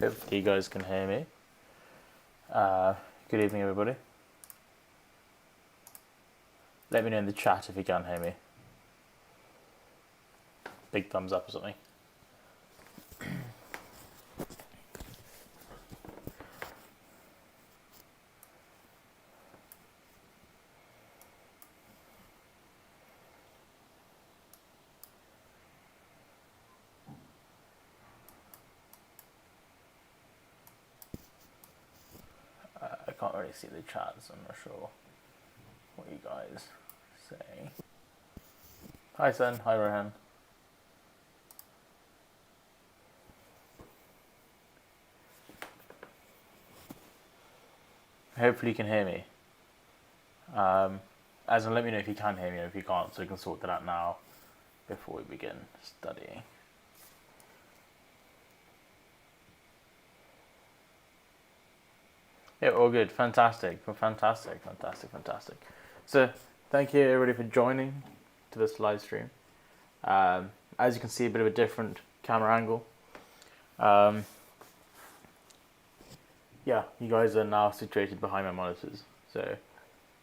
Hopefully you guys can hear me. Good evening, everybody. Let me know in the chat if you can hear me. Big thumbs up or something. I can't really see the chat, so I'm not sure what you guys say. Hi, Sen. Hi, Rohan. Hopefully you can hear me. As in, let me know if you can hear me or if you can't, so we can sort that out now before we begin studying. Yeah, all good. Fantastic. So, thank you everybody for joining to this live stream. As you can see, a bit of a different camera angle. Yeah, you guys are now situated behind my monitors. So,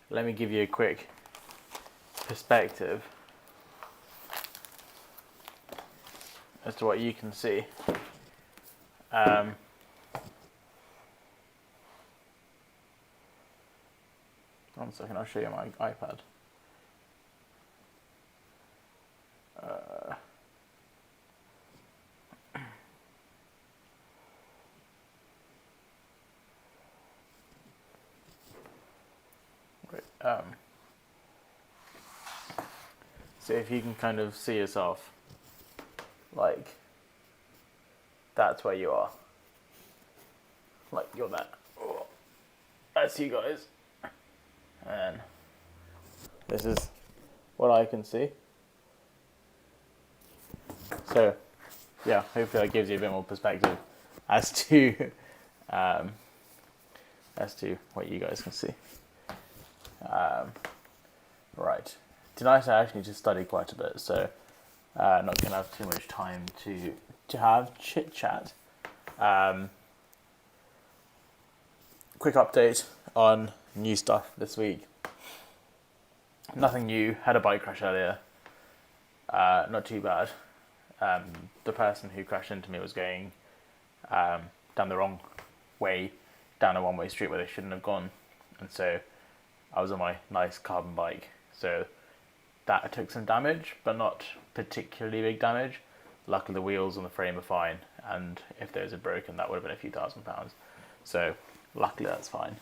let me give you a quick perspective as to what you can see. One second, I'll show you my iPad. So if you can kind of see yourself, like, that's where you are. Like, you're that. Oh, that's you guys. And this is what I can see. So, yeah, hopefully that gives you a bit more perspective as to what you guys can see. Right. Tonight I actually need to study quite a bit, so not going to have too much time to have chit chat. Quick update on new stuff this week. Nothing new. Had a bike crash earlier. Not too bad. The person who crashed into me was going down the wrong way, down a one-way street where they shouldn't have gone, and so I was on my nice carbon bike, so that took some damage, but not particularly big damage. Luckily the wheels and the frame are fine, and if those had broken that would have been a few £1,000s, so luckily that's fine.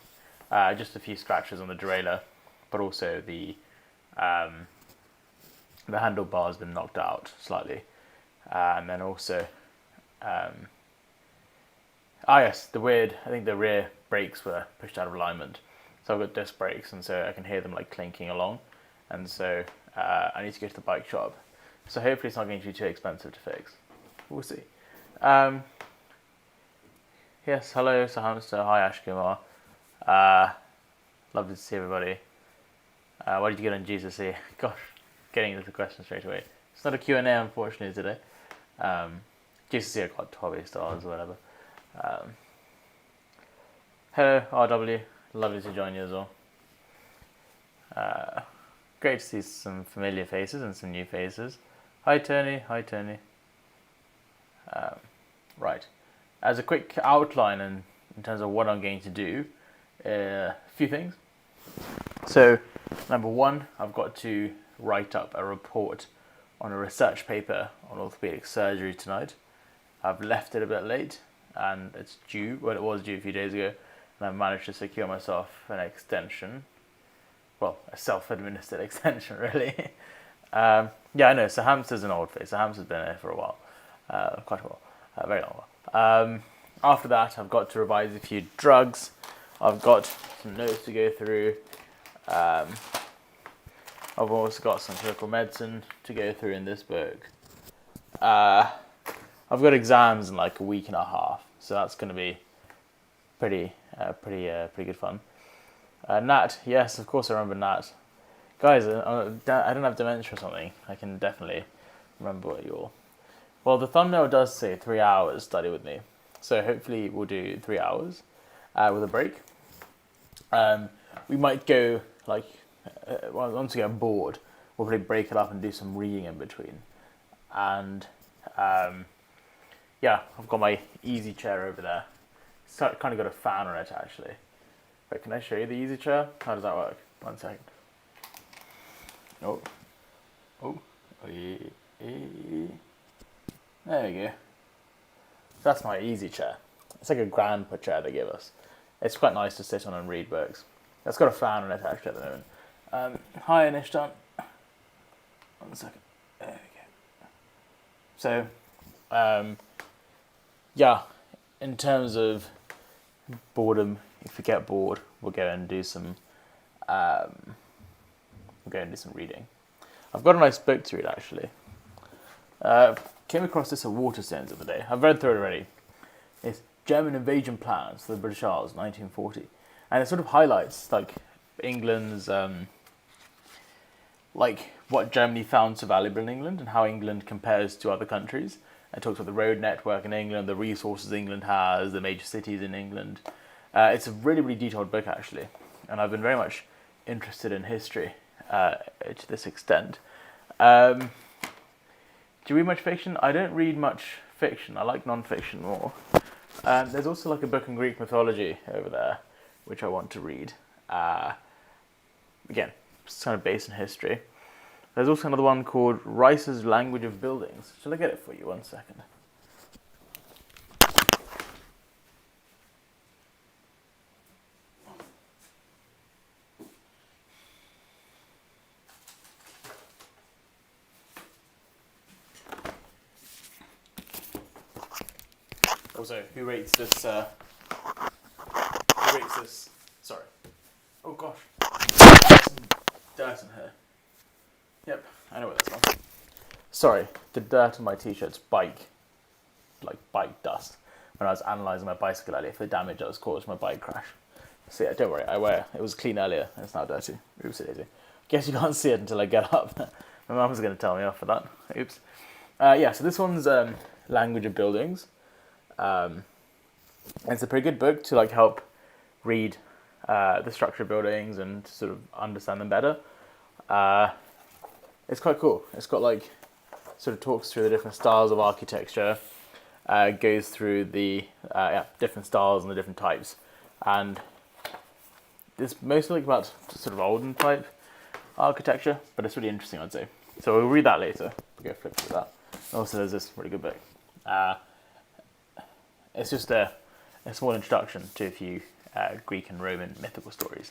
Just a few scratches on the derailleur, but also the handlebar's been knocked out slightly, and then also yes, I think the rear brakes were pushed out of alignment, so I've got disc brakes, and so I can hear them like clinking along, and so I need to go to the bike shop, so hopefully it's not going to be too expensive to fix. We'll see. Yes, hello Sahamster, hi Ashkumar. Lovely to see everybody. What did you get on GCSE? Gosh, getting into the question straight away. It's not a Q&A unfortunately today. GCSE I got 12 stars or whatever. Hello RW, lovely to join you as well. Great to see some familiar faces and some new faces. Hi Tony. Right, as a quick outline in terms of what I'm going to do, a few things. So, number one, I've got to write up a report on a research paper on orthopedic surgery tonight. I've left it a bit late, and it's due, well it was due a few days ago, and I've managed to secure myself an extension. Well, a self-administered extension, really. Yeah, I know, so Hamster's an old face. So Hamster's been there for a while, quite a while, very long while. After that, I've got to revise a few drugs. I've got some notes to go through. I've also got some clinical medicine to go through in this book. I've got exams in like a week and a half, so that's going to be pretty good fun. Nat, yes, of course I remember Nat. Guys, I don't have dementia or something. I can definitely remember what you all. Well, the thumbnail does say 3 hours study with me, So hopefully we'll do 3 hours with a break. We might go like once we get bored, we'll probably break it up and do some reading in between. And yeah, I've got my easy chair over there. It's kind of got a fan on it actually. But can I show you the easy chair? How does that work? 1 second. Oh, there we go. That's my easy chair. It's like a grandpa chair they give us. It's quite nice to sit on and read books. It's got a fan on it actually at the moment. Hi Anishtan. 1 second. There we go. So, yeah, in terms of boredom, if we get bored, we'll go and do some reading. I've got a nice book to read actually. Came across this at Waterstones the other day. I've read through it already. It's German Invasion Plans for the British Isles, 1940, and it sort of highlights like England's like what Germany found so valuable in England and how England compares to other countries. It talks about the road network in England, the resources England has, the major cities in England. It's a really, really detailed book actually, and I've been very much interested in history to this extent. Do you read much fiction? I don't read much fiction. I like non-fiction more. There's also like a book in Greek mythology over there, which I want to read. Again, it's kind of based in history. There's also another one called Rice's Language of Buildings. Shall I get it for you? 1 second. Also, who rates this? Sorry. Oh gosh. Some dirt in here. Yep, I know what that's from. Sorry, the dirt on my t-shirt's bike dust. When I was analysing my bicycle earlier for the damage that was caused by my bike crash. So yeah, don't worry, it was clean earlier and it's now dirty. Oops, daisy. Guess you can't see it until I get up. My mum was going to tell me off for that. Oops. Yeah, so this one's Language of Buildings. It's a pretty good book to like help read the structure of buildings and sort of understand them better. It's quite cool. It's got like sort of talks through the different styles of architecture, goes through the different styles and the different types, and it's mostly like about sort of olden type architecture, but it's really interesting, I'd say. So we'll read that later. We'll go flip through that. Also, there's this really good book. It's just a small introduction to a few Greek and Roman mythical stories.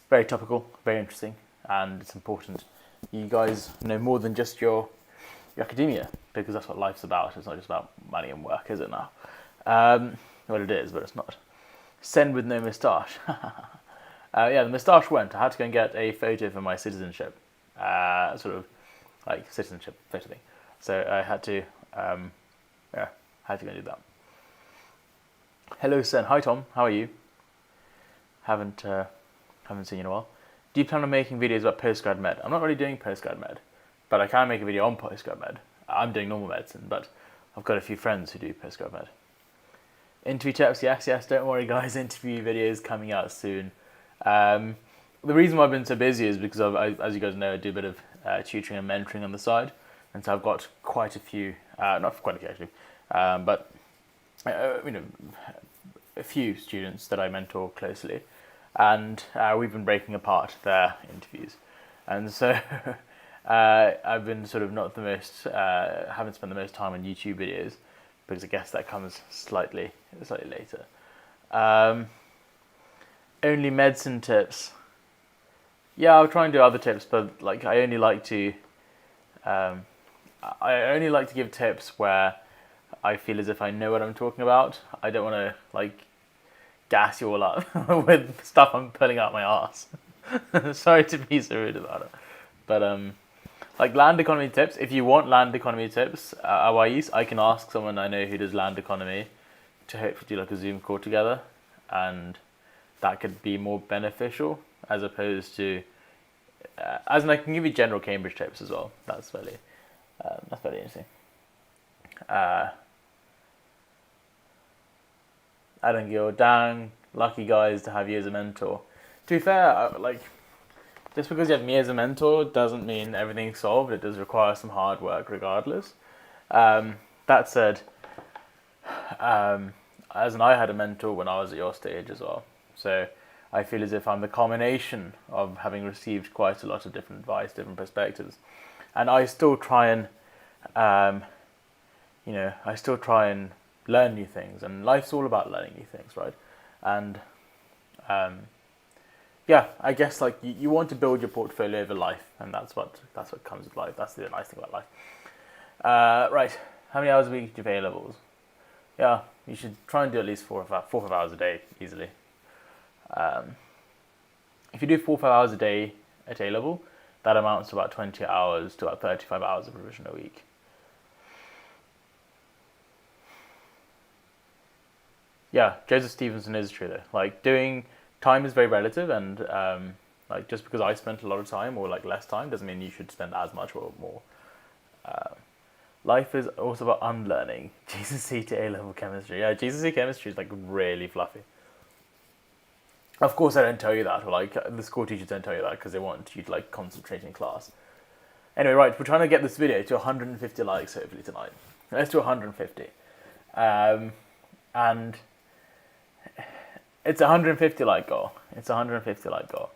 Very topical, very interesting, and it's important you guys know more than just your academia, because that's what life's about. It's not just about money and work, is it now? Well, it is, but it's not. Send with no moustache. Yeah, the moustache went. I had to go and get a photo for my citizenship, sort of like citizenship photo thing. So I had to, had to go and do that. Hello, Sen. Hi, Tom. How are you? Haven't seen you in a while. Do you plan on making videos about postgrad med? I'm not really doing postgrad med, but I can make a video on postgrad med. I'm doing normal medicine, but I've got a few friends who do postgrad med. Interview tips, yes. Don't worry, guys. Interview videos coming out soon. The reason why I've been so busy is because as you guys know, I do a bit of tutoring and mentoring on the side, and so I've got quite a few, not quite a few actually, but a few students that I mentor closely, and we've been breaking apart their interviews, and so I've been sort of not the most, haven't spent the most time on YouTube videos, because I guess that comes slightly later. Only medicine tips. Yeah, I'll try and do other tips, but like I only like to give tips where I feel as if I know what I'm talking about. I don't want to like gas you all up with stuff I'm pulling out my arse. Sorry to be so rude about it, but like land economy tips. If you want land economy tips, I can ask someone I know who does land economy to hopefully do like a Zoom call together, and that could be more beneficial as opposed to, as in I can give you general Cambridge tips as well. That's fairly interesting. Adam Gill, dang, lucky guys to have you as a mentor. To be fair, just because you have me as a mentor doesn't mean everything's solved. It does require some hard work regardless. That said, as I had a mentor when I was at your stage as well. So I feel as if I'm the combination of having received quite a lot of different advice, different perspectives. And I still try and, I still try and learn new things. And life's all about learning new things, right? And I guess you want to build your portfolio over life, and that's what comes with life. That's the nice thing about life. Right, how many hours a week do you have A-levels? Yeah, you should try and do at least 4 or 5 hours a day easily. If you do 4 or 5 hours a day at A-level, that amounts to about 20 hours to about 35 hours of revision a week. Yeah, Joseph Stevenson is true though. Doing time is very relative, and just because I spent a lot of time or less time doesn't mean you should spend as much or more. Life is also about unlearning. GCSE to A-level chemistry. Yeah, GCSE chemistry is really fluffy. Of course, I don't tell you that, or the school teachers don't tell you that because they want you to concentrate in class. Anyway, right, we're trying to get this video to 150 likes hopefully tonight. Let's do 150, and it's a 150 like goal. It's a 150 like goal,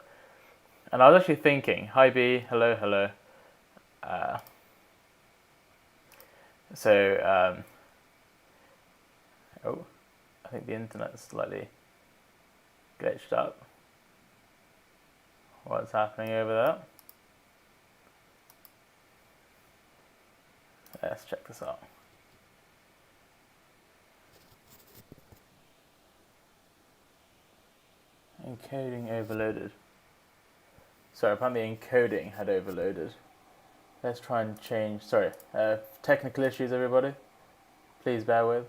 and I was actually thinking, hi B, hello. I think the internet's slightly glitched up. What's happening over there? Let's check this out. Encoding overloaded. Sorry, apparently encoding had overloaded. Let's try and change. Sorry, technical issues, everybody. Please bear with.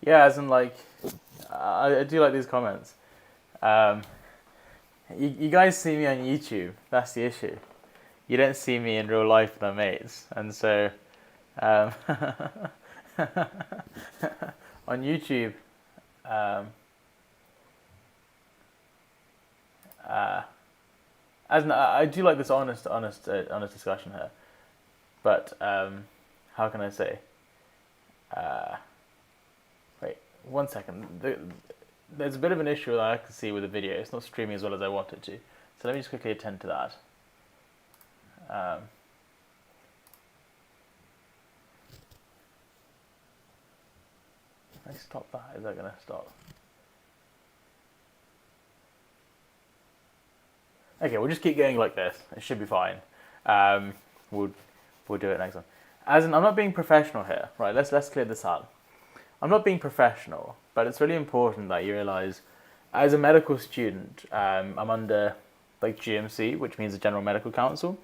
Yeah, as in I do like these comments. You guys see me on YouTube. That's the issue. You don't see me in real life with my mates, and so on YouTube. I do like this honest discussion here, but how can I say? Wait, 1 second. There's a bit of an issue that I can see with the video. It's not streaming as well as I want it to. So let me just quickly attend to that. If I stop that, is that going to stop? Okay, we'll just keep going like this. It should be fine. We'll do it next one. As in, I'm not being professional here, right? Let's clear this up. I'm not being professional, but it's really important that you realise, as a medical student, I'm under GMC, which means the General Medical Council,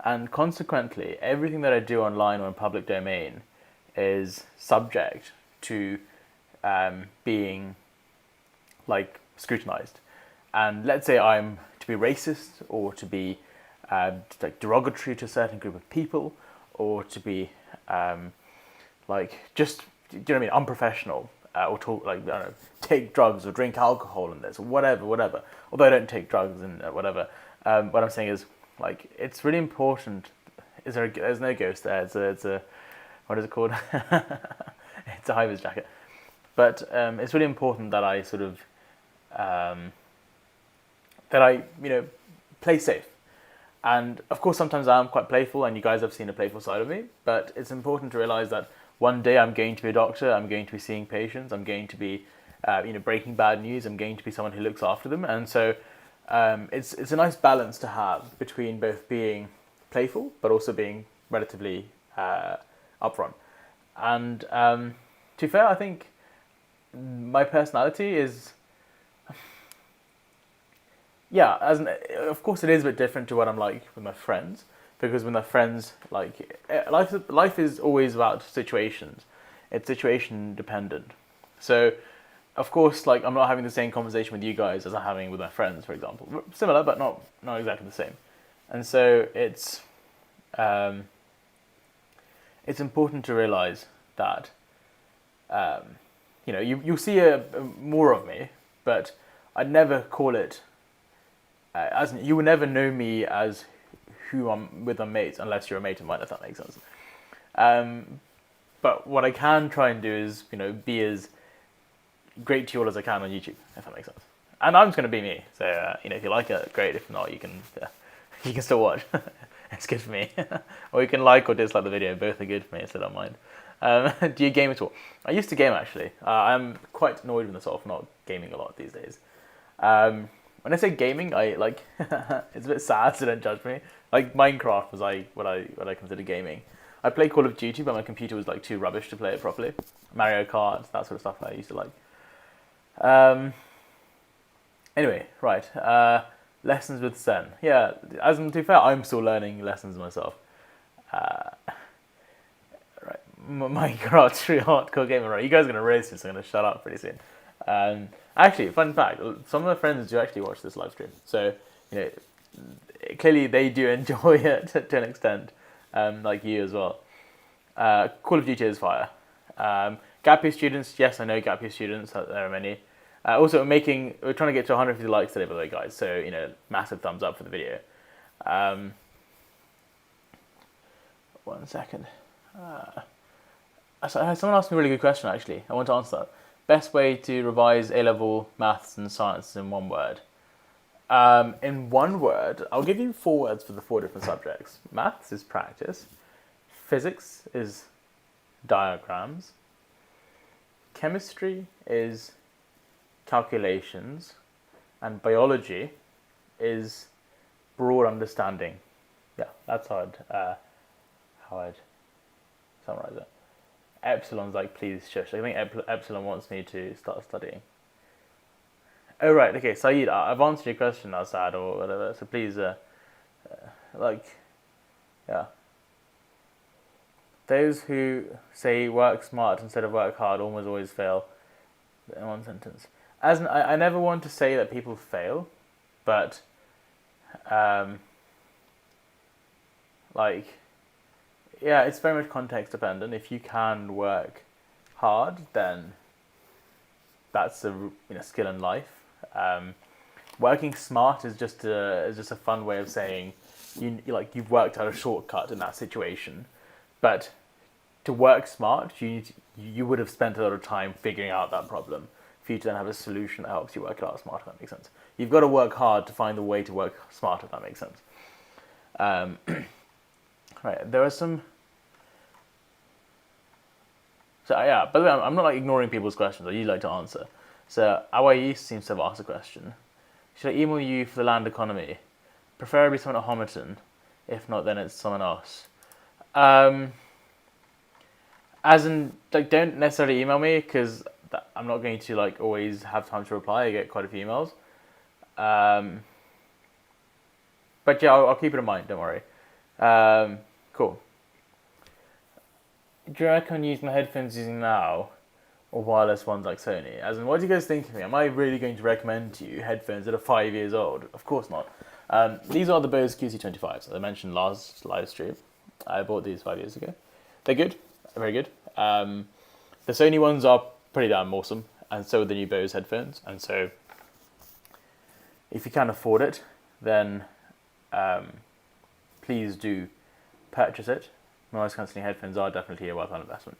and consequently, everything that I do online or in public domain is subject to being scrutinised. And let's say I'm to be racist, or to be derogatory to a certain group of people, or to be just, do you know what I mean, unprofessional, or talk I don't know, take drugs or drink alcohol in this, or whatever. Although I don't take drugs and whatever. What I'm saying is, it's really important. There's no ghost there. It's a what is it called? It's a high-vis jacket. But it's really important that I sort of play safe. And of course, sometimes I am quite playful, and you guys have seen a playful side of me. But it's important to realise that one day I'm going to be a doctor. I'm going to be seeing patients. I'm going to be, breaking bad news. I'm going to be someone who looks after them. And so, it's a nice balance to have between both being playful but also being relatively upfront. And to be fair, I think my personality is, yeah, of course it is a bit different to what I'm like with my friends, because with my friends, like life is always about situations. It's situation dependent. So, of course, like I'm not having the same conversation with you guys as I'm having with my friends, for example. Similar, but not exactly the same. And so um, it's important to realize that you'll see more of me, but I'd never call it as you will never know me as who I'm with my mates unless you're a mate of mine, if that makes sense. But what I can try and do is be as great to you all as I can on YouTube, if that makes sense. And I'm just going to be me. So if you like it, great. If not, you can still watch. It's good for me. Or you can like or dislike the video. Both are good for me, so I don't mind. Do you game at all? I used to game actually. I'm quite annoyed with myself for not gaming a lot these days. When I say gaming, I like it's a bit sad, so don't judge me. Like Minecraft was what I consider gaming. I play Call of Duty, but my computer was like too rubbish to play it properly. Mario Kart, that sort of stuff I used to like. Anyway, right. Lessons with Sen. Yeah, to be fair, I'm still learning lessons myself. Right, Minecraft's really hardcore gamer. Right, you guys are gonna race this. I'm gonna shut up pretty soon. Actually, fun fact: some of my friends do actually watch this live stream, so clearly they do enjoy it to an extent, like you as well. Call of Duty is fire. Gap year students, yes, I know gap year students. There are many. Also, we're trying to get to 150 likes today, by the way, guys. So massive thumbs up for the video. 1 second. Someone asked me a really good question, actually. I want to answer that. Best way to revise A-level maths and science in one word. In one word, I'll give you 4 words for the 4 different subjects. Maths is practice. Physics is diagrams. Chemistry is calculations. And biology is broad understanding. Yeah, that's how I'd summarize it. Epsilon's like, please shush. I think Epsilon wants me to start studying. Oh, right, okay, Saeed, I've answered your question now, Sad, or whatever, so please, yeah. Those who say work smart instead of work hard almost always fail, in one sentence. I never want to say that people fail, but, yeah, it's very much context dependent. If you can work hard, then that's a skill in life. Working smart is just a fun way of saying you've worked out a shortcut in that situation. But to work smart, you would have spent a lot of time figuring out that problem for you to then have a solution that helps you work it out smart. If that makes sense. You've got to work hard to find the way to work smart. If that makes sense. Right, there are some. So yeah, by the way, I'm not ignoring people's questions. I usually like to answer. So Awais seems to have asked a question. Should I email you for the land economy? Preferably someone at Homerton. If not, then it's someone else. As in, don't necessarily email me because I'm not going to always have time to reply. I get quite a few emails. But yeah, I'll keep it in mind. Don't worry. Cool. Do you reckon use my headphones using now, or wireless ones like Sony? As in, what do you guys think of me? Am I really going to recommend to you headphones that are 5 years old? Of course not. These are the Bose QC25s, as I mentioned last live stream. I bought these 5 years ago. They're good, very good. The Sony ones are pretty damn awesome, and so are the new Bose headphones. And so, if you can afford it, then please do purchase it. Noise cancelling headphones are definitely a worthwhile investment.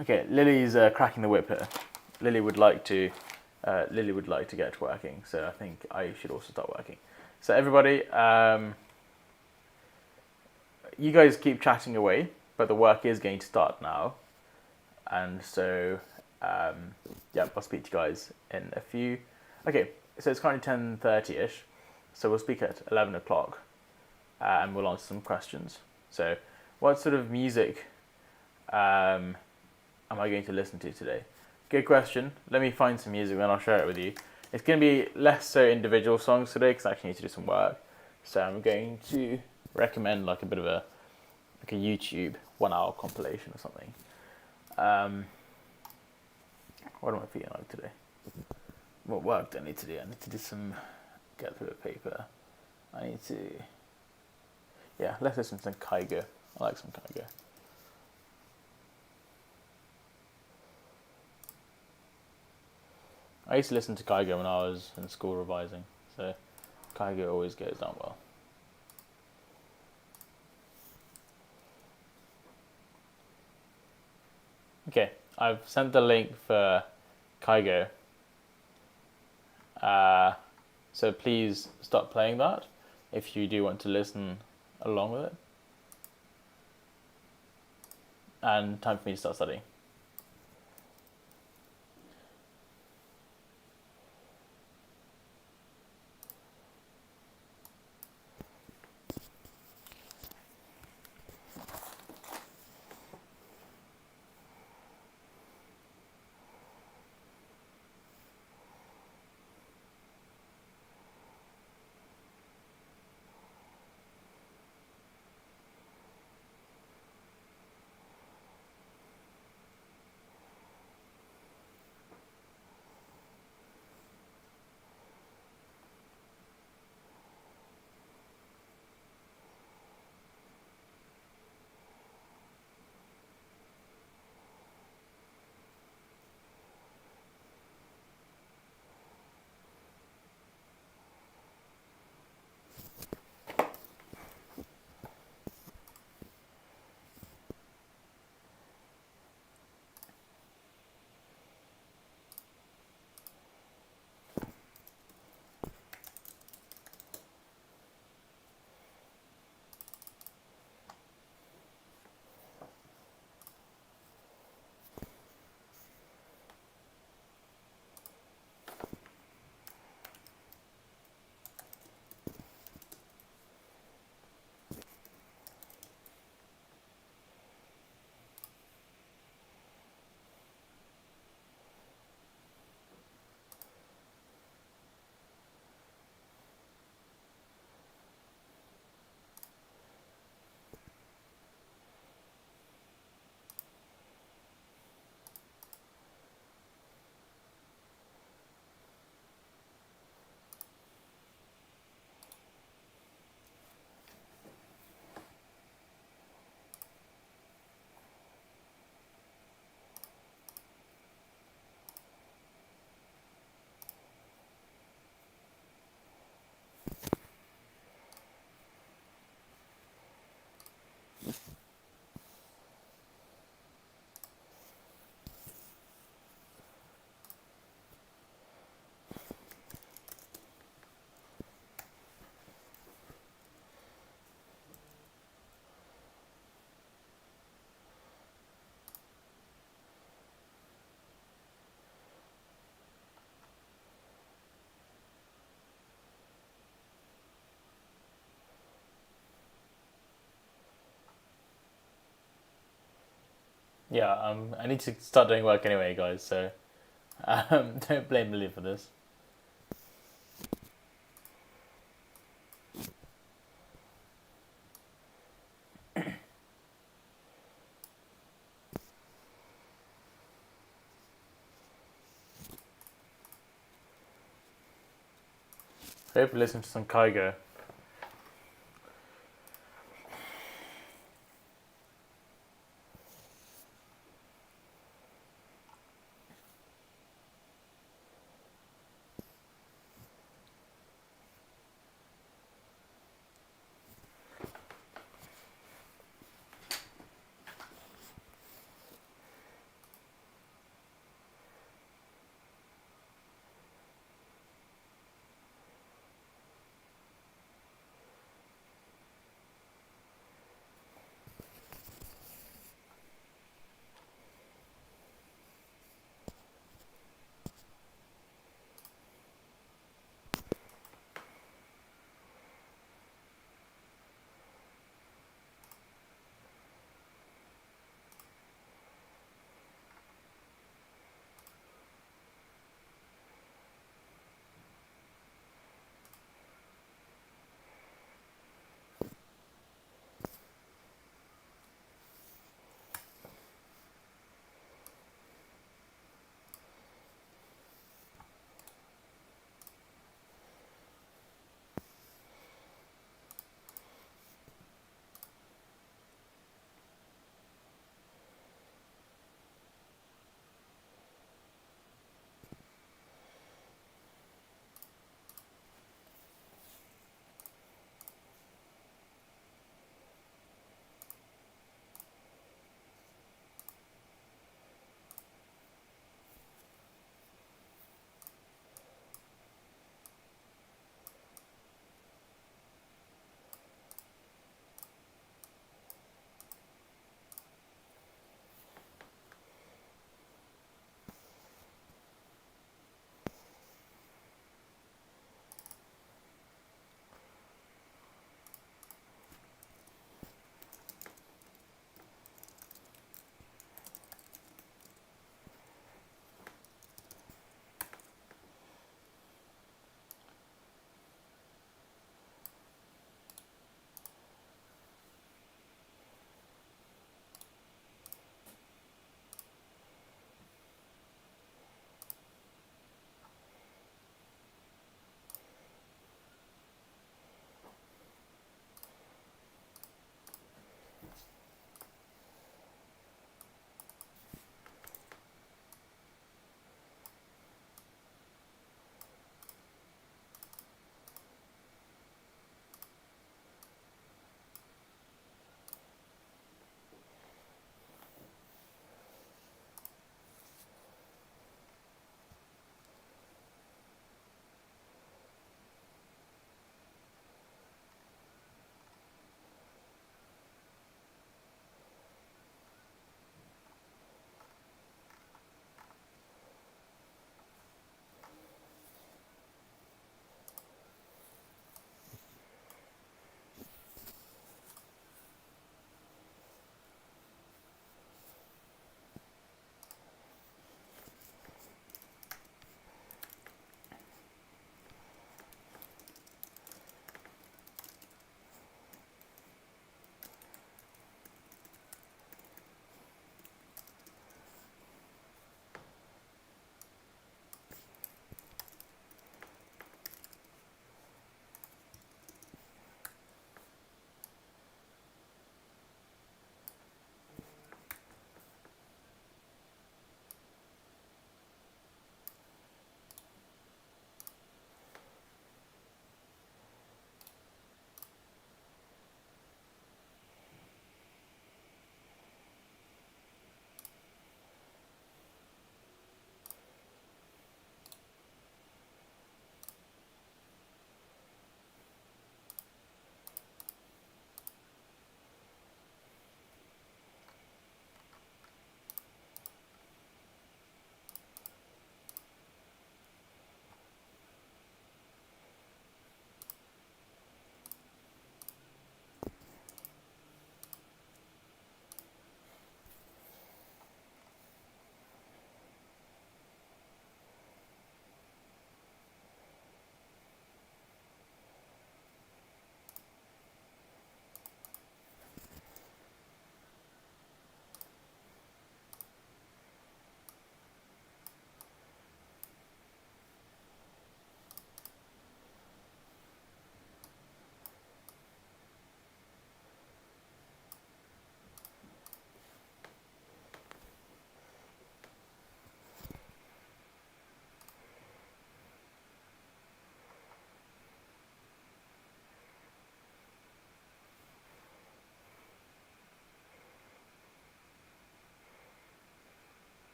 Okay, Lily's cracking the whip here. Lily would like to get working, so I think I should also start working. So everybody, you guys keep chatting away, but the work is going to start now, and so yeah, I'll speak to you guys in a few. Okay, so it's currently 10:30ish, so we'll speak at 11 o'clock. And we'll answer some questions. So, what sort of music am I going to listen to today? Good question. Let me find some music, then I'll share it with you. It's going to be less so individual songs today because I actually need to do some work. So I'm going to recommend like a bit of a YouTube 1 hour compilation or something. What am I feeling like today? What work do I need to do? I need to do some, get through a paper. I need to, yeah, let's listen to some Kygo. I like some Kygo. I used to listen to Kygo when I was in school revising, so Kygo always goes down well. Okay, I've sent the link for Kygo. So please start playing that if you do want to listen along with it. And time for me to start studying. Yeah, I need to start doing work anyway, guys, so don't blame Lily for this. I hope you listen to some Kygo.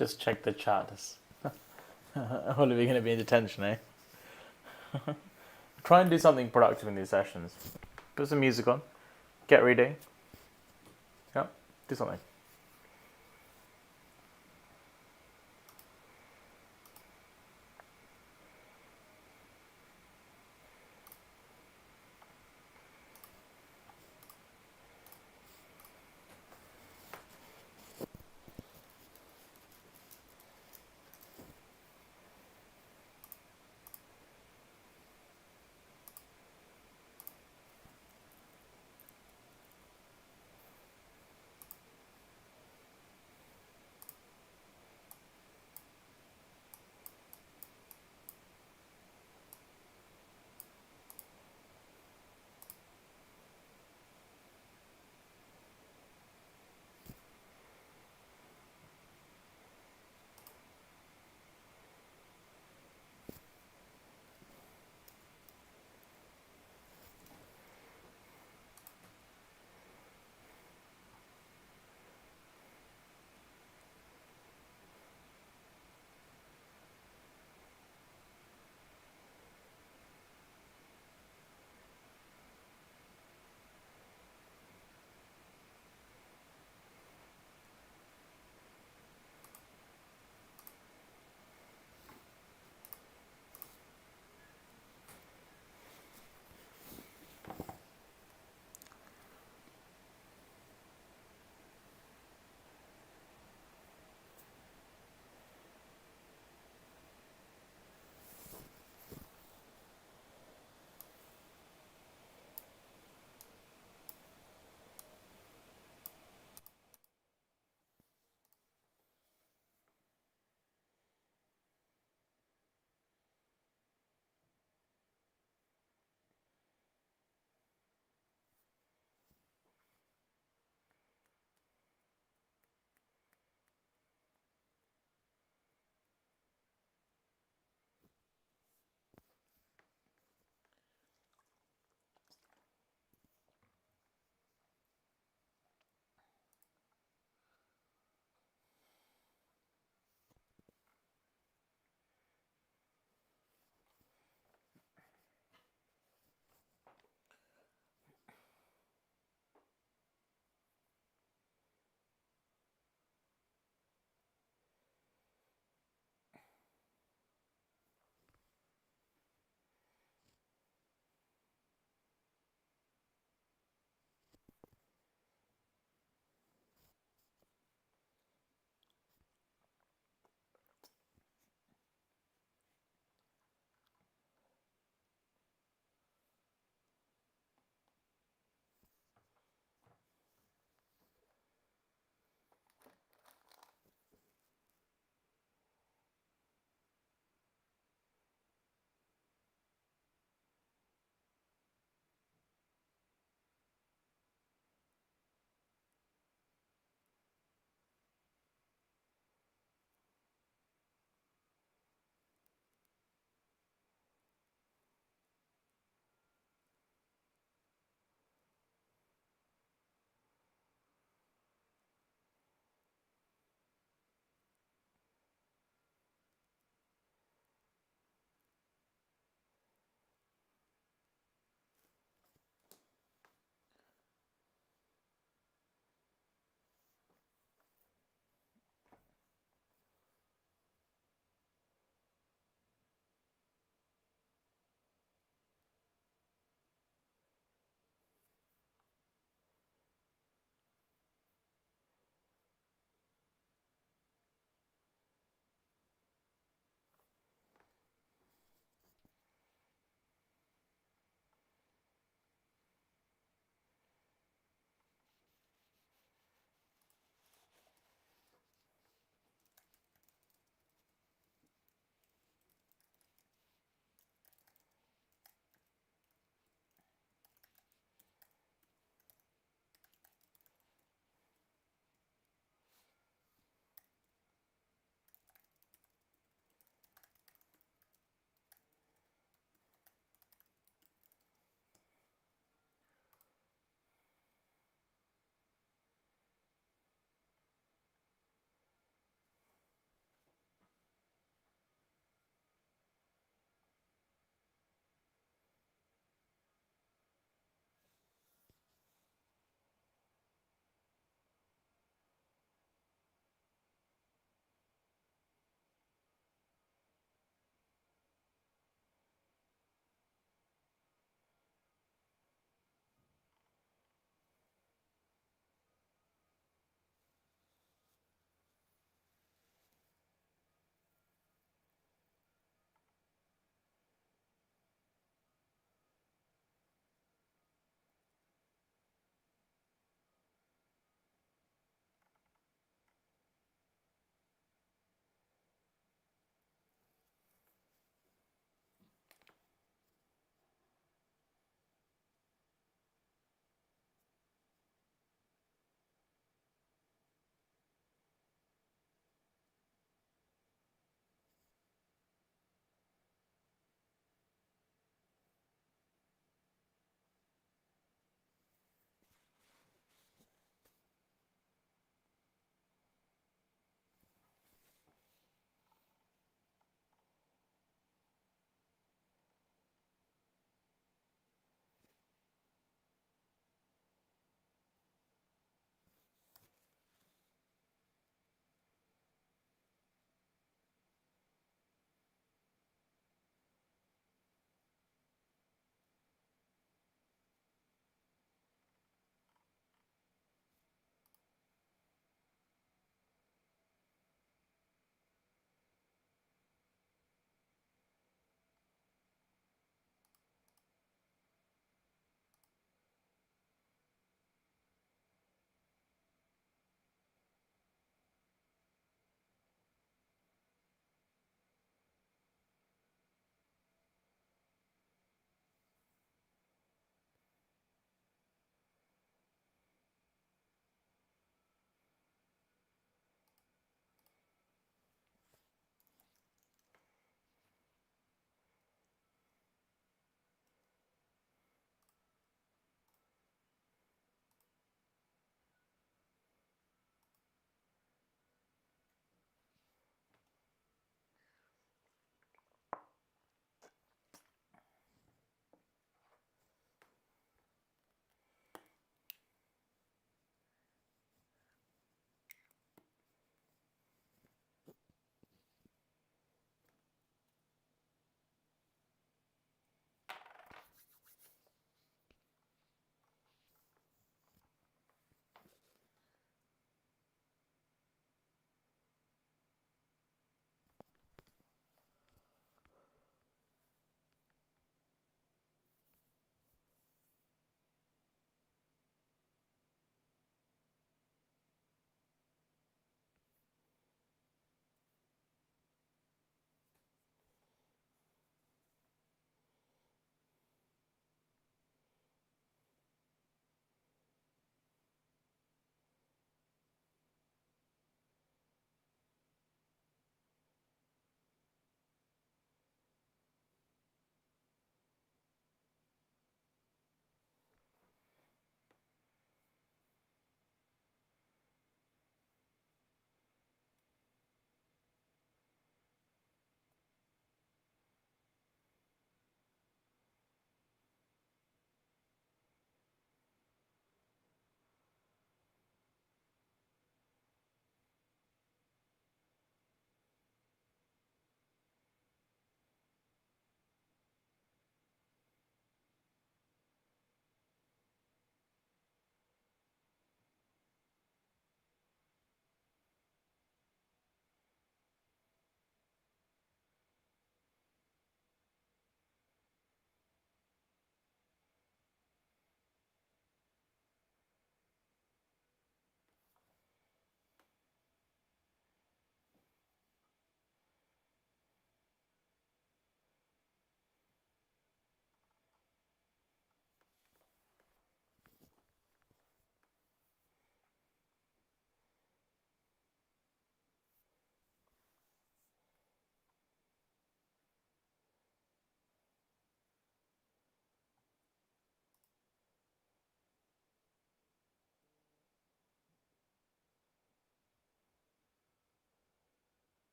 Just check the chat. All of you going to be in detention, eh? Try and do something productive in these sessions. Put some music on. Get reading. Yeah, do something.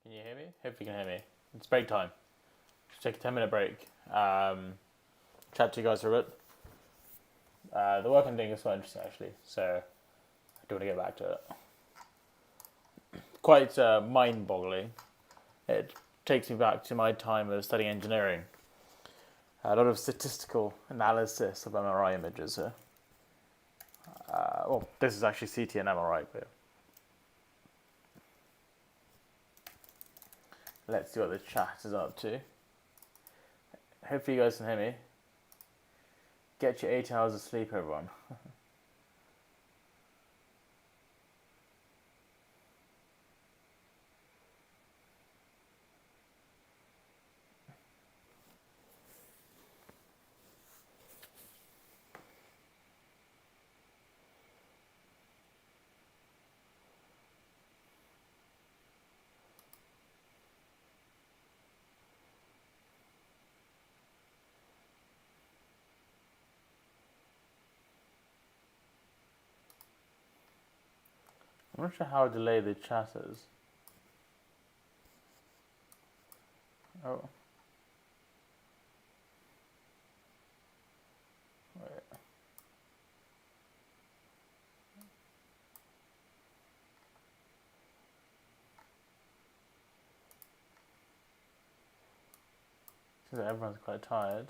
Can you hear me? Hope you can hear me. It's break time. Just take a 10-minute break. Chat to you guys for a bit. The work I'm doing is quite interesting actually, so I do want to get back to it. Quite mind-boggling. It takes me back to my time of studying engineering. A lot of statistical analysis of MRI images here. Well, this is actually CT and MRI, but let's see what the chat is up to. Hopefully you guys can hear me. Get your 8 hours of sleep, everyone. I'm not sure how delayed the chat is. Oh. Wait. Seems like everyone's quite tired.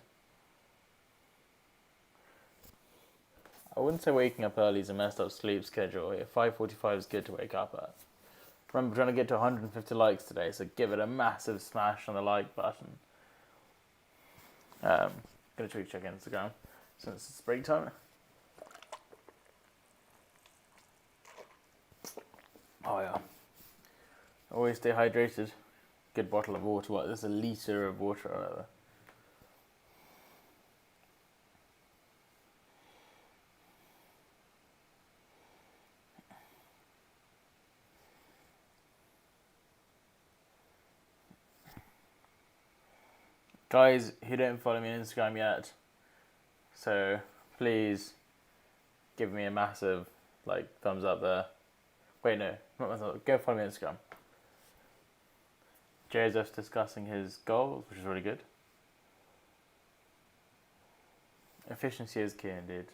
I wouldn't say waking up early is a messed up sleep schedule. 5:45 is good to wake up at. Remember, trying to get to 150 likes today, so give it a massive smash on the like button. Gonna check Instagram since it's break time. Oh yeah. Always stay hydrated. Good bottle of water. What? There's a litre of water or whatever. Guys who don't follow me on Instagram yet, so please give me a massive thumbs up there. Wait, no, not thumbs up. Go follow me on Instagram. Joseph's discussing his goals, which is really good. Efficiency is key indeed.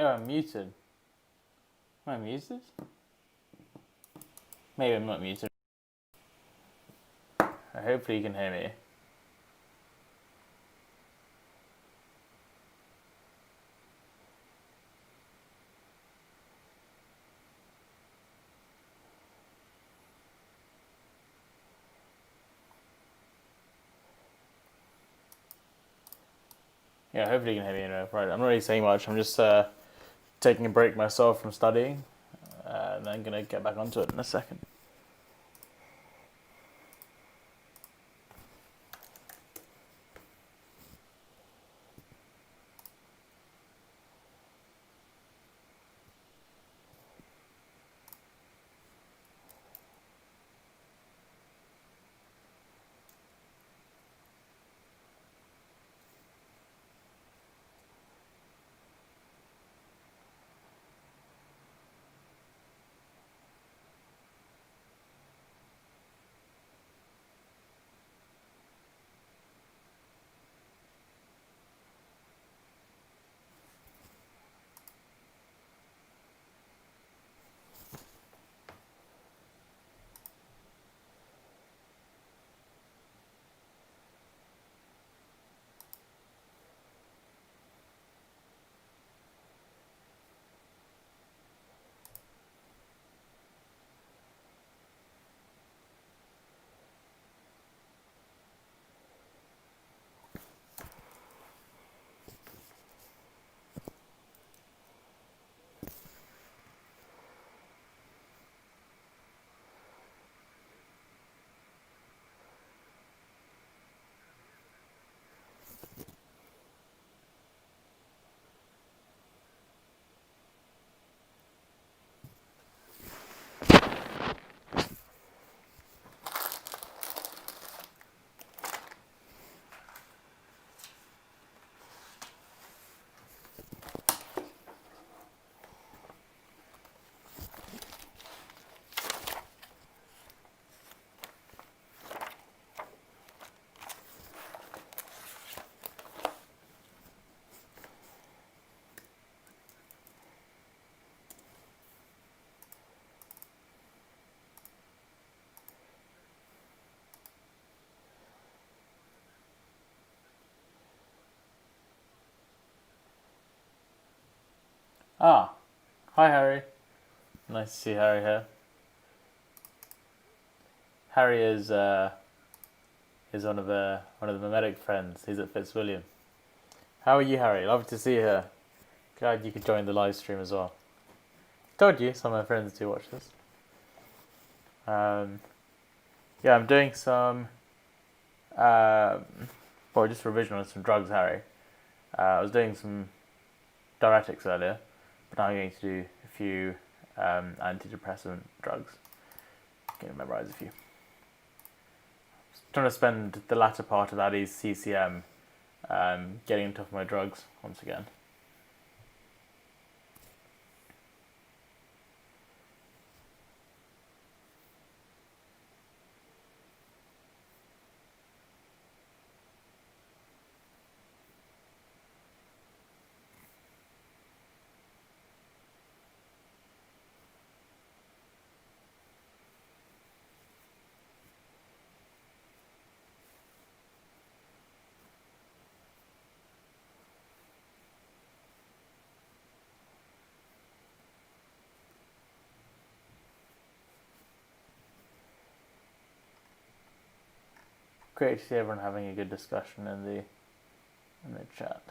Oh, I'm muted. Am I muted? Maybe I'm not muted. Hopefully you can hear me. Yeah, hopefully you can hear me anyway. Right, I'm not really saying much. I'm just taking a break myself from studying, and then gonna get back onto it in a second. Ah, hi Harry. Nice to see Harry here. Harry is one of the mimetic friends. He's at Fitzwilliam. How are you, Harry? Lovely to see you here. Glad you could join the live stream as well. Told you, some of my friends do watch this. Yeah, I'm doing some, just revision on some drugs, Harry. I was doing some diuretics earlier, but now I'm going to do a few antidepressant drugs. I'm going to memorize a few. Trying to spend the latter part of Addy's CCM getting on top of my drugs once again. Great to see everyone having a good discussion in the chat.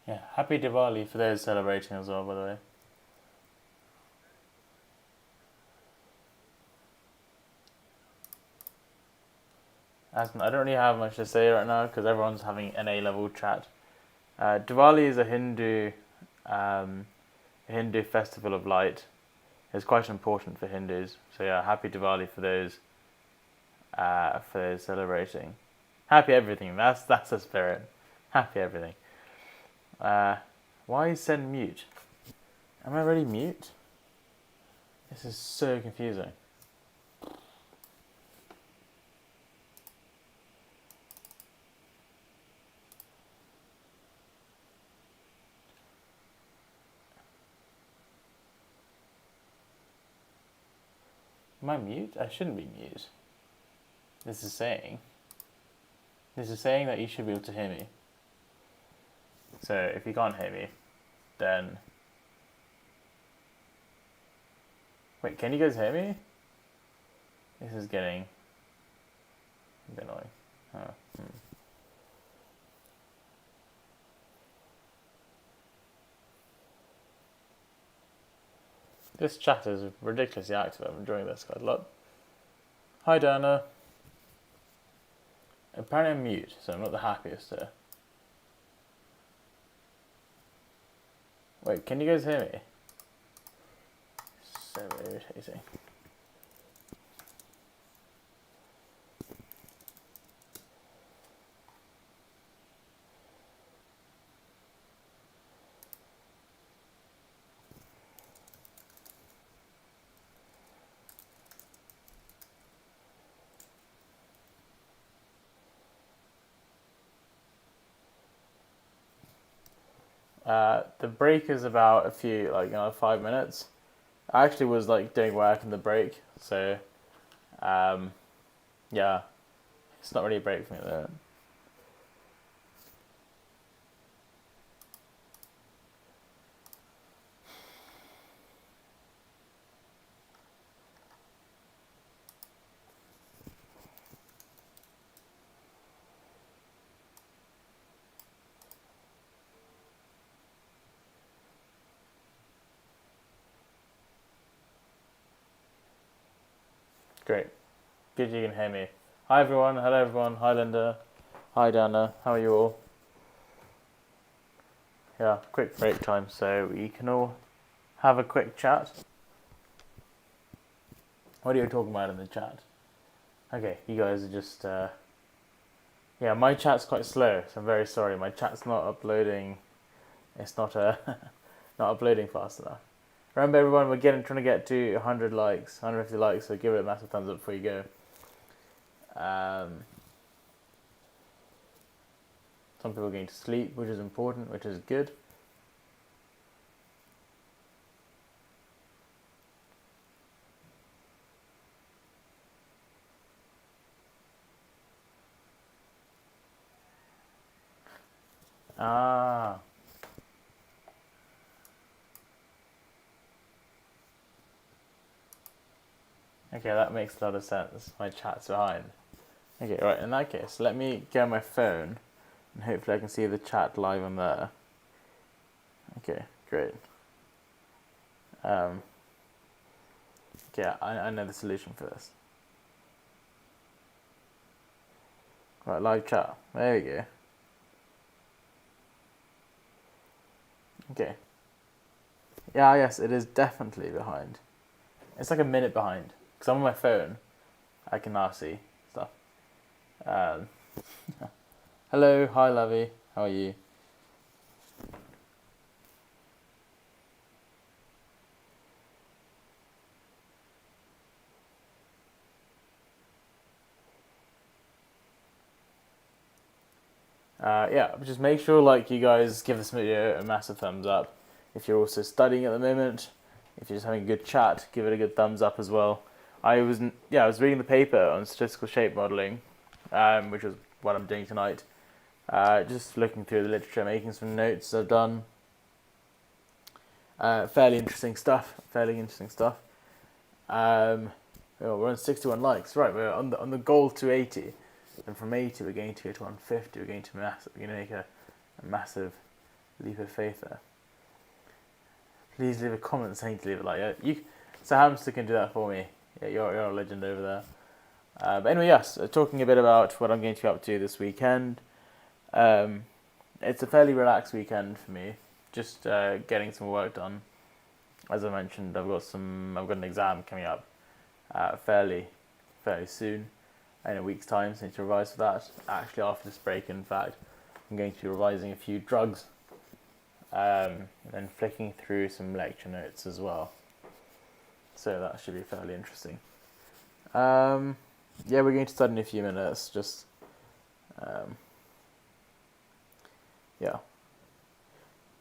Yeah, happy Diwali for those celebrating as well, by the way. I don't really have much to say right now because everyone's having an A-level chat. Diwali is a Hindu festival of light. It's quite important for Hindus. So yeah, happy Diwali for those celebrating. Happy everything. That's the spirit. Happy everything. Why is Zen mute? Am I already mute? This is so confusing. Am I mute? I shouldn't be mute. This is saying that you should be able to hear me. So if you can't hear me, then... Wait, can you guys hear me? This is getting a bit annoying. This chat is ridiculously active. I'm enjoying this quite a lot. Hi, Dana. Apparently I'm mute, so I'm not the happiest here. Wait, can you guys hear me? So irritating. The break is about 5 minutes. I actually was like doing work in the break, so yeah, it's not really a break for me though. Great, good you can hear me. Hi everyone, hello everyone, hi Linda, hi Dana, how are you all? Yeah, quick break time, so we can all have a quick chat. What are you talking about in the chat? Okay, you guys are just yeah, my chat's quite slow, so I'm very sorry. My chat's not uploading. It's not not uploading fast enough. Remember, everyone, we're trying to get to 100 likes, 150 likes. So give it a massive thumbs up before you go. Some people are going to sleep, which is important, which is good. Ah. Okay, that makes a lot of sense. My chat's behind. Okay, right, in that case, let me get on my phone and hopefully I can see the chat live on there. Okay, great. Okay, I know the solution for this. Right, live chat. There we go. Okay. Yeah, yes, it is definitely behind. It's like a minute behind. Because I'm on my phone. I can now see stuff. Hello, hi Lovey. How are you? Yeah, just make sure like you guys give this video a massive thumbs up. If you're also studying at the moment, if you're just having a good chat, give it a good thumbs up as well. I was reading the paper on statistical shape modeling, which is what I'm doing tonight. Just looking through the literature, making some notes I've done. Fairly interesting stuff. We're on 61 likes. Right, we're on the goal to 80. And from 80, we're going to go to 150. We're going to make a massive leap of faith there. Please leave a comment saying to leave a like. Yeah, so Hamster can do that for me. Yeah, you're a legend over there. But anyway, yes, talking a bit about what I'm going to be up to this weekend. It's a fairly relaxed weekend for me. Just getting some work done. As I mentioned, I've got an exam coming up fairly soon, in a week's time. So I need to revise for that. Actually, after this break, in fact, I'm going to be revising a few drugs, and then flicking through some lecture notes as well. So that should be fairly interesting. Yeah, we're going to start in a few minutes. Just yeah.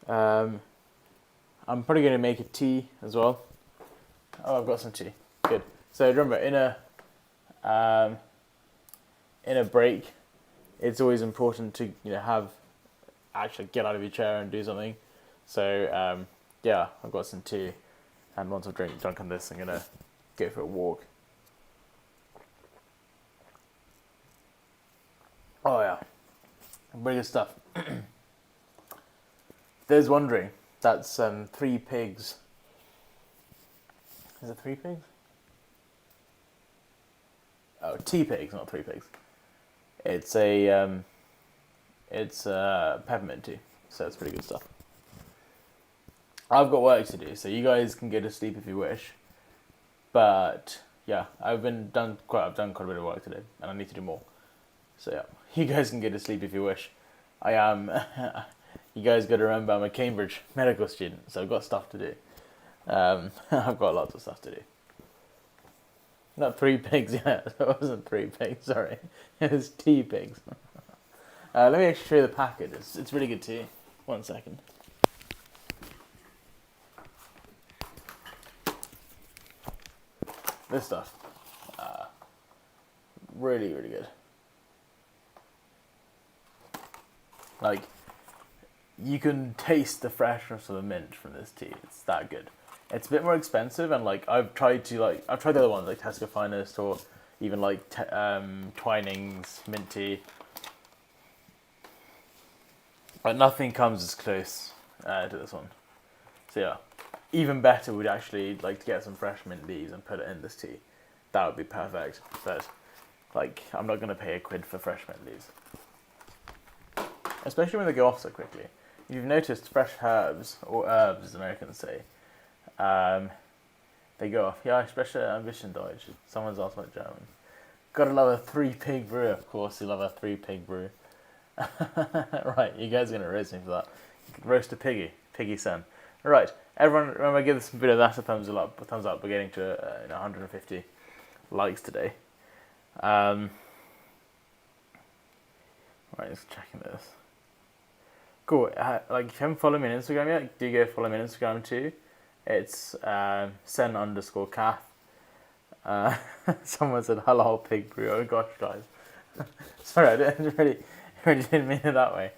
I'm probably going to make a tea as well. Oh, I've got some tea. Good. So remember, in a break, it's always important to actually get out of your chair and do something. So yeah, I've got some tea, and once I've drunk on this, I'm gonna go for a walk. Oh yeah, really good stuff. Those wondering, that's 3 pigs. Is it 3 pigs? Oh, tea pigs, not 3 pigs. It's a peppermint tea, so it's pretty good stuff. I've got work to do, so you guys can go to sleep if you wish. But yeah, I've done quite a bit of work today, and I need to do more. So yeah, you guys can go to sleep if you wish. I am. You guys got to remember, I'm a Cambridge medical student, so I've got stuff to do. I've got lots of stuff to do. Not 3 pigs, yeah. It wasn't 3 pigs, sorry. It was tea pigs. Let me actually show you the packet. It's really good tea. 1 second. this stuff. Really, really good. Like, you can taste the freshness of the mint from this tea. It's that good. It's a bit more expensive, and like I've tried the other ones like Tesco Finest or even like Twinings mint tea, but nothing comes as close to this one. So yeah, even better would actually like to get some fresh mint leaves and put it in this tea. That would be perfect. But like, I'm not gonna pay £1 for fresh mint leaves, especially when they go off so quickly. If you've noticed, fresh herbs, or herbs as Americans say, they go off. Ja, ich spreche ein bisschen Deutsch. Someone's asked about German. Gotta love a 3-pig brew. Of course you love a 3-pig brew. Right, you guys are gonna roast me for that. Roast a piggy son. Right, everyone, remember, give this video a thumbs up. We're getting to 150 likes today. Right, just checking this. Cool. Like, if you haven't followed me on Instagram yet, do go follow me on Instagram too. It's sen_Kath. Someone said hello pig brew. Oh gosh, guys. Sorry, I really didn't mean it that way.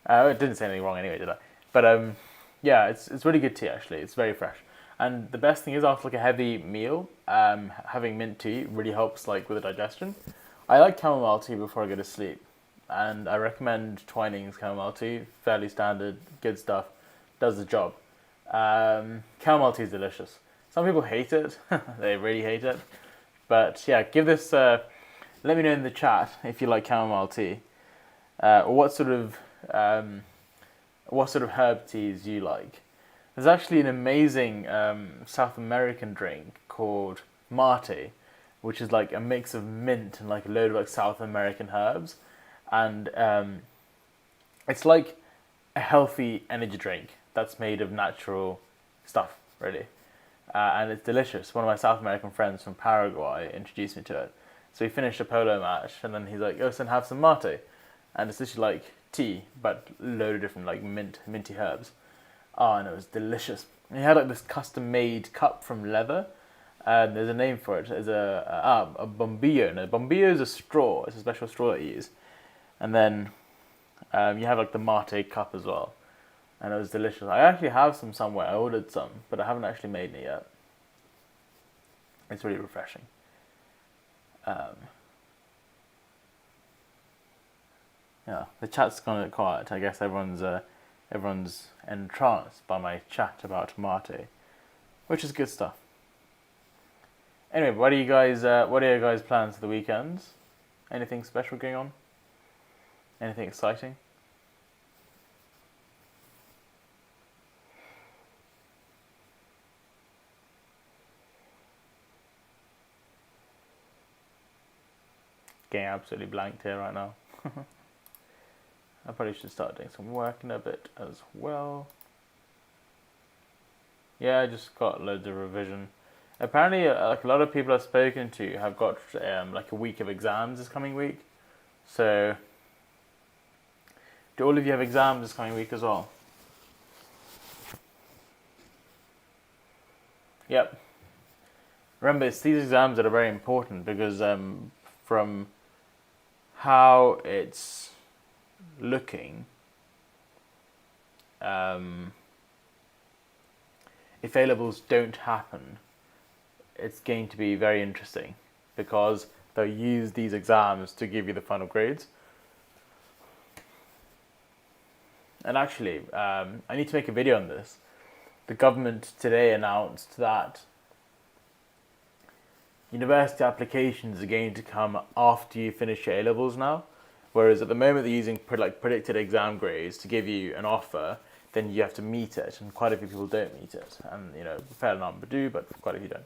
It didn't say anything wrong anyway, did I? But yeah, it's really good tea actually. It's very fresh. And the best thing is, after like a heavy meal, having mint tea really helps like with the digestion. I like chamomile tea before I go to sleep, and I recommend Twinings chamomile tea. Fairly standard, good stuff, does the job. Chamomile tea is delicious. Some people hate it, they really hate it. But yeah, give this. Let me know in the chat if you like chamomile tea, or what sort of herb teas you like. There's actually an amazing South American drink called mate, which is like a mix of mint and like a load of like South American herbs, and it's like a healthy energy drink that's made of natural stuff, really, and it's delicious. One of my South American friends from Paraguay introduced me to it. So we finished a polo match, and then he's like, "Oh, son, have some mate," and it's literally like tea, but a load of different like minty herbs. Oh, and it was delicious. And he had like this custom-made cup from leather, and there's a name for it. There's a bombillo. No, bombillo is a straw. It's a special straw that you use, and then you have like the mate cup as well, and it was delicious. I actually have some somewhere. I ordered some, but I haven't actually made it yet. It's really refreshing. Yeah, the chat's gone a bit quiet. I guess everyone's entranced by my chat about mate, which is good stuff. Anyway, what are your guys' plans for the weekends? Anything special going on? Anything exciting? Getting absolutely blanked here right now. I probably should start doing some work in a bit as well. Yeah, I just got loads of revision. Apparently, like a lot of people I've spoken to have got like a week of exams this coming week. So, do all of you have exams this coming week as well? Yep. Remember, it's these exams that are very important because from how it's looking, if A-levels don't happen, it's going to be very interesting because they'll use these exams to give you the final grades. And actually, I need to make a video on this. The government today announced that university applications are going to come after you finish your A-levels now. Whereas at the moment they're using predicted exam grades to give you an offer, then you have to meet it, and quite a few people don't meet it, and a fair number do, but quite a few don't.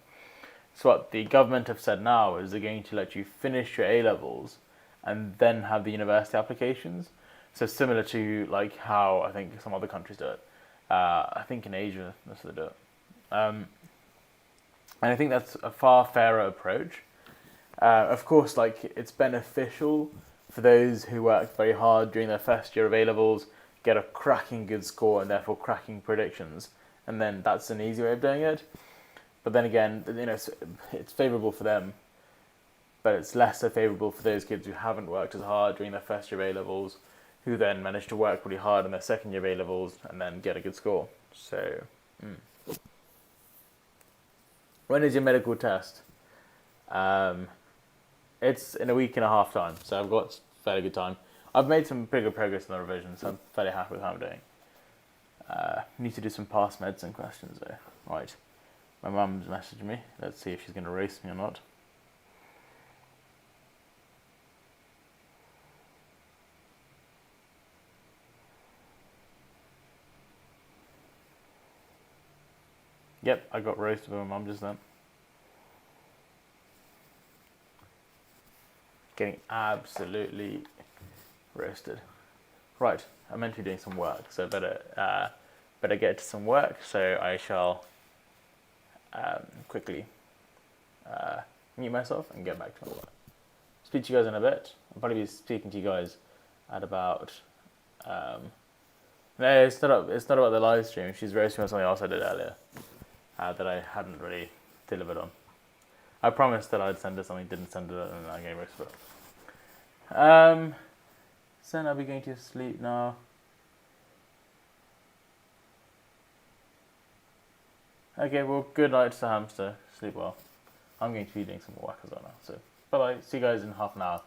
So what the government have said now is they're going to let you finish your A-levels and then have the university applications. So similar to like how I think some other countries do it. I think in Asia that's how they do it. And I think that's a far fairer approach. Of course, like it's beneficial for those who worked very hard during their first year of A-levels, get a cracking good score and therefore cracking predictions, and then that's an easy way of doing it. But then again, it's favourable for them, but it's less so favourable for those kids who haven't worked as hard during their first year A levels, who then manage to work really hard in their second year A levels and then get a good score. So, when is your medical test? It's in a week and a half time, so I've got fairly good time. I've made some pretty good progress in the revision, so I'm fairly happy with how I'm doing. Need to do some past medicine questions though. Right, my mum's messaged me. Let's see if she's going to race me or not. Yep, I got roasted by my mum just then. Getting absolutely roasted. Right, I'm meant to be doing some work, so better get to some work. So I shall quickly mute myself and get back to my work. Speak to you guys in a bit. I'll probably be speaking to you guys at about. No, it's not about the live stream. She's roasting on something else I did earlier that I hadn't really delivered on. I promised that I'd send her something, didn't send her, and I'm getting roasted for it. Then I'll be going to sleep now. Okay, well, good night to the hamster. Sleep well. I'm going to be doing some more work as well now. So, bye bye. See you guys in half an hour.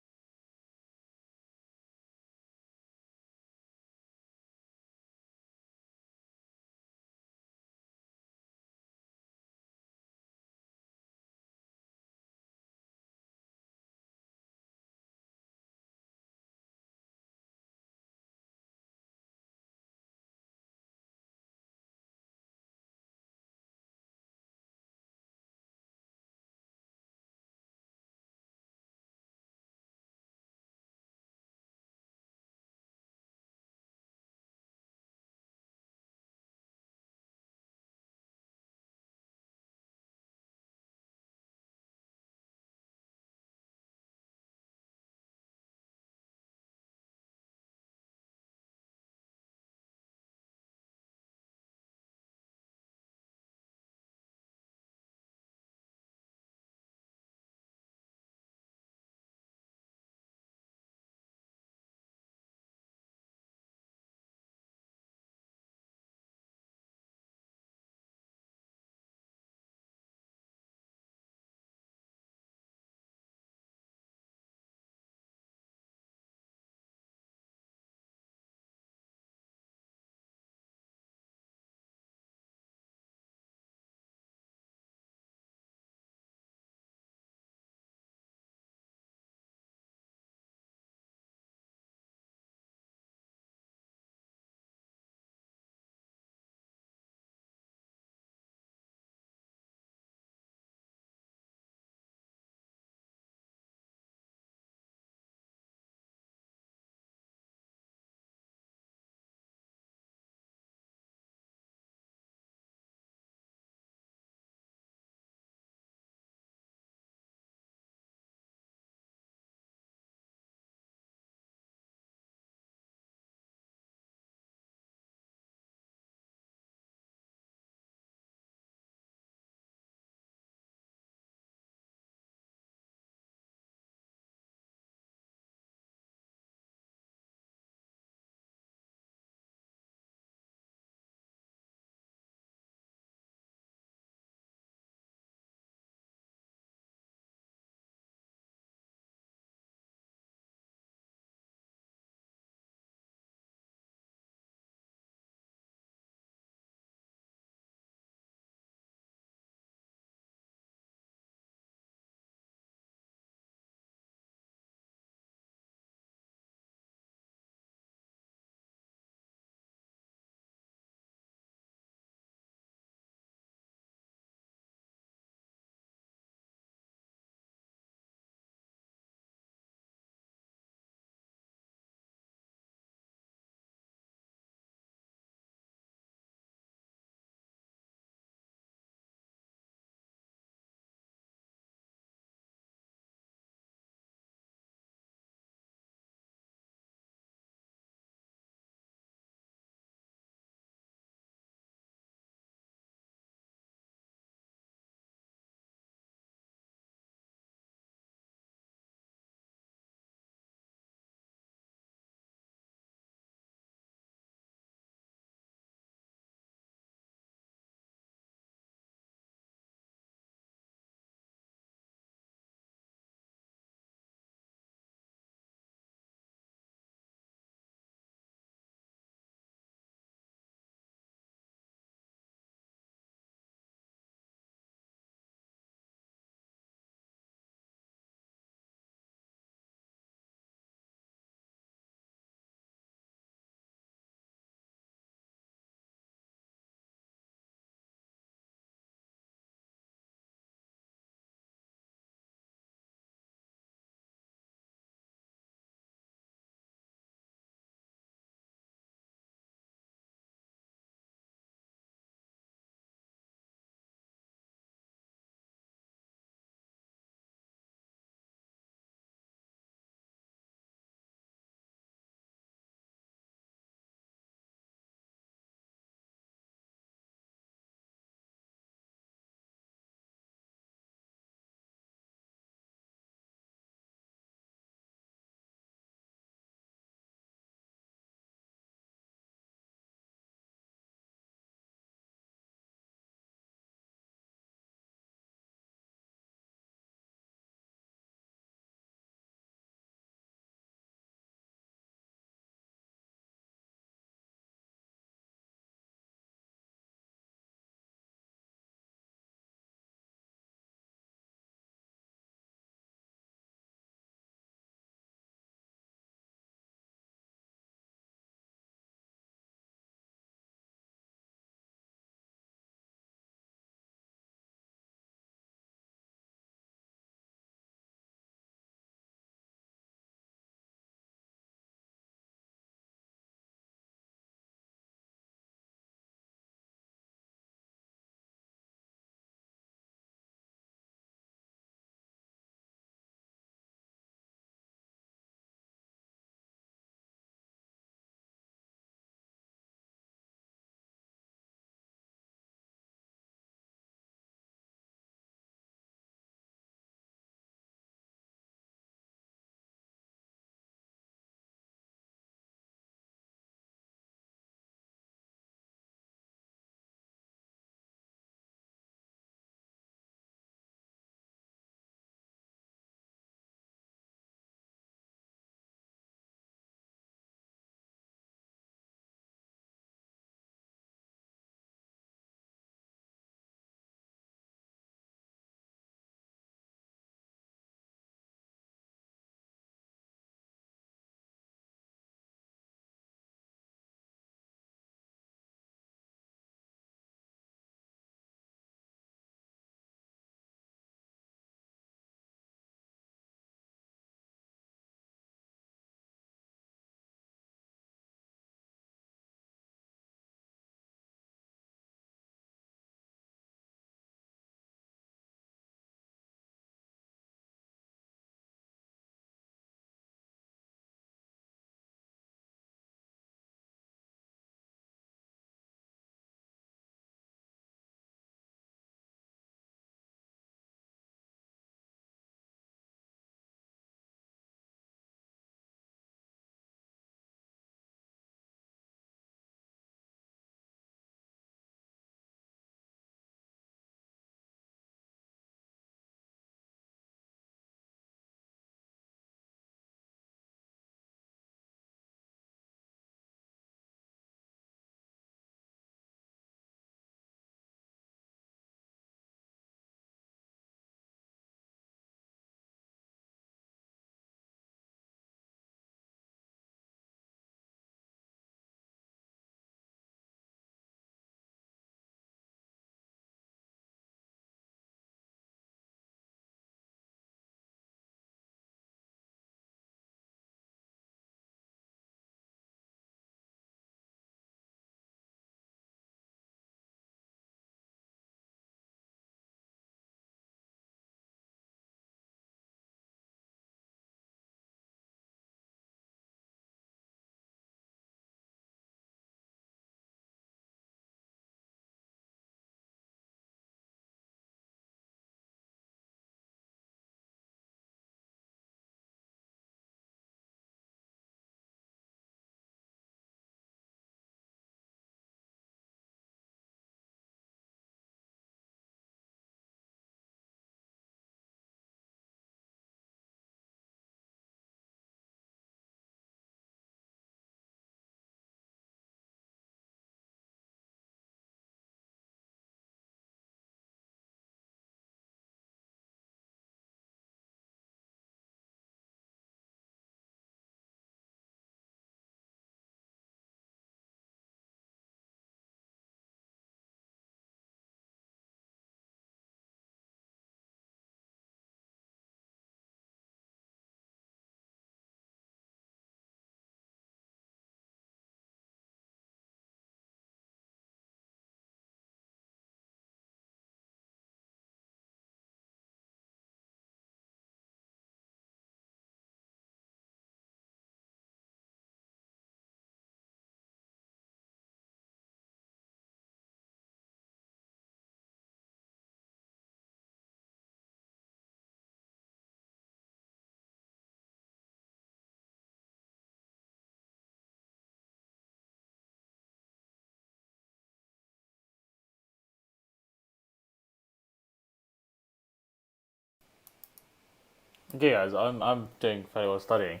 Okay, guys, I'm doing fairly well studying,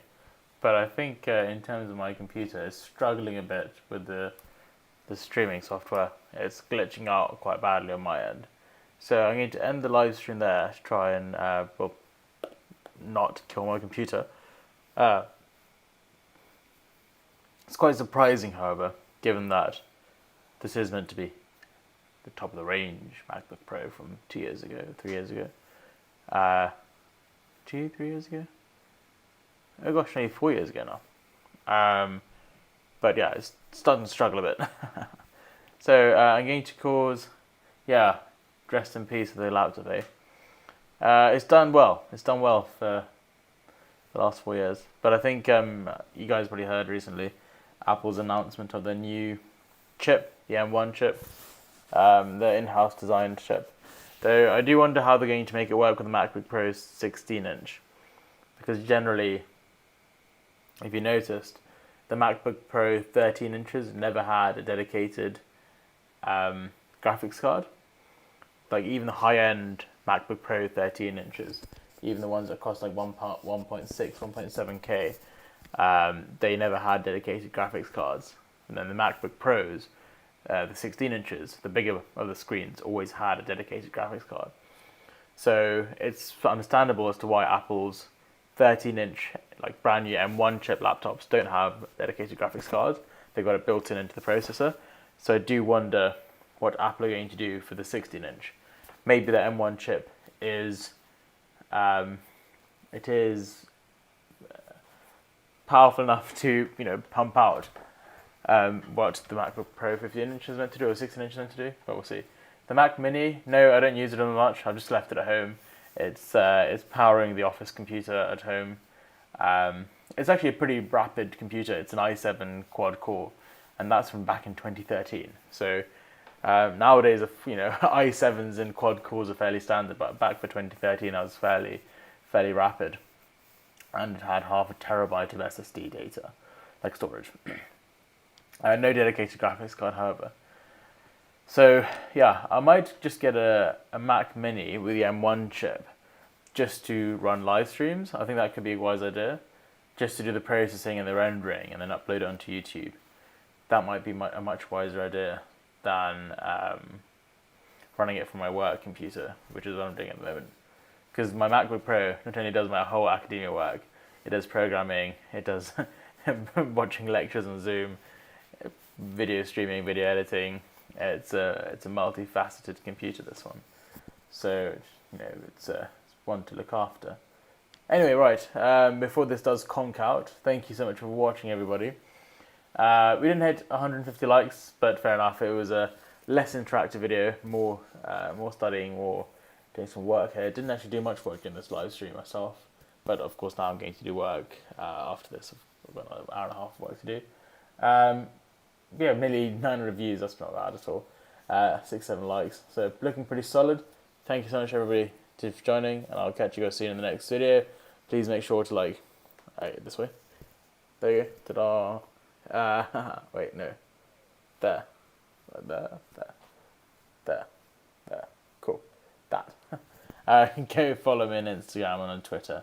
but I think in terms of my computer, it's struggling a bit with the streaming software. It's glitching out quite badly on my end. So I'm going to end the live stream there to try and well, not kill my computer. Uh, it's quite surprising, however, given that this is meant to be the top of the range MacBook Pro from 2 years ago, 3 years ago. 3 years ago? Oh gosh, maybe 4 years ago now. But yeah, it's starting to struggle a bit. So I'm going to cause, yeah, rest in peace with the laptop, eh? It's done well. It's done well for the last 4 years. But I think you guys probably heard recently Apple's announcement of the new chip, the M1 chip, the in-house designed chip. Though I do wonder how they're going to make it work with the MacBook Pro's 16-inch. Because generally, if you noticed, the MacBook Pro 13 inches never had a dedicated graphics card. Like even the high-end MacBook Pro 13 inches, even the ones that cost like 1.6, 1.7K, they never had dedicated graphics cards. And then the MacBook Pros, the 16 inches, the bigger of the screens, always had a dedicated graphics card. So it's understandable as to why Apple's 13-inch, like brand new M1 chip laptops don't have dedicated graphics cards. They've got it built in into the processor. So I do wonder what Apple are going to do for the 16-inch. Maybe the M1 chip is, it is powerful enough to, pump out what the MacBook Pro 15-inch is meant to do or 16-inch is meant to do, but we'll see. The Mac Mini, no, I don't use it on much. I've just left it at home. It's powering the office computer at home. It's actually a pretty rapid computer. It's an i7 quad core, and that's from back in 2013. So nowadays, i7s and quad cores are fairly standard, but back for 2013, I was fairly rapid, and it had half a terabyte of SSD data, like storage. No dedicated graphics card, however. So yeah, I might just get a Mac Mini with the M1 chip just to run live streams. I think that could be a wise idea. Just to do the processing and the rendering and then upload it onto YouTube. That might be a much wiser idea than running it from my work computer, which is what I'm doing at the moment. Because my MacBook Pro not only does my whole academia work, it does programming, it does watching lectures on Zoom, video streaming, video editing. It's a multifaceted computer, this one. So, it's one to look after. Anyway, right, before this does conk out, thank you so much for watching, everybody. We didn't hit 150 likes, but fair enough. It was a less interactive video, more studying, more doing some work here. Didn't actually do much work in this live stream myself, but of course now I'm going to do work after this. I've got an hour and a half of work to do. Yeah, nearly 900 views, that's not bad at all. 6-7 likes, so looking pretty solid. Thank you so much, everybody, for joining, and I'll catch you guys soon in the next video. Please make sure to like, this way. There you go, ta-da. Wait, no. There. Cool. That. Go follow me on Instagram and on Twitter.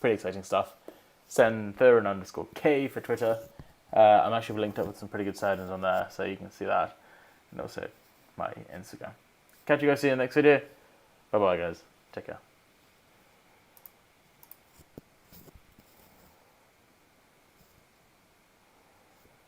Pretty exciting stuff. Send Thurin_K for Twitter. I'm actually linked up with some pretty good settings on there, so you can see that. And also my Instagram. Catch you guys soon in the next video. Bye bye, guys. Take care.